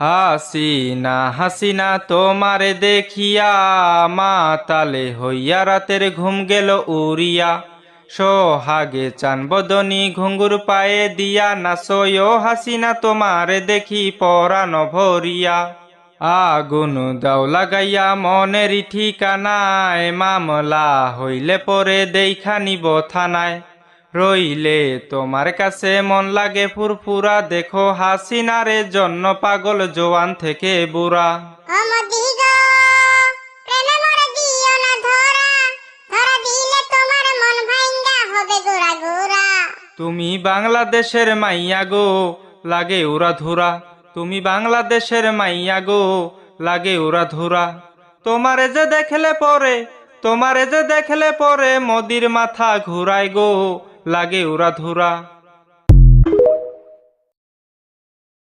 হাসিনা হাসিনা তোমারে দেখিয়া মাতালে হইয়া রাতের ঘুম গেল উড়িয়া। সোহাগে চান বদনি ঘুঙ্গুর পায়ে দিয়া নাচয় হাসিনা তোমারে দেখি পরাণ ভরিয়া। আগুন দাও লাগাইয়া মনের ঠিকানায়, মামলা হইলে পরে দেখা নিব থানায়। রইলে তোমার কাছে মন লাগে ফুরফুরা, দেখো হাসিনারে জন্য পাগল জোয়ান থেকে বুড়া। তুমি বাংলাদেশের মাইয়া গো, লাগে উড়া ধুরা। তুমি বাংলাদেশের মাইয়া গো, লাগে উড়া ধুরা। তোমারে যে দেখলে পরে, তোমারে যে দেখলে পরে মোদির মাথা ঘুরায় গো, লাগে উড়া ধুরা।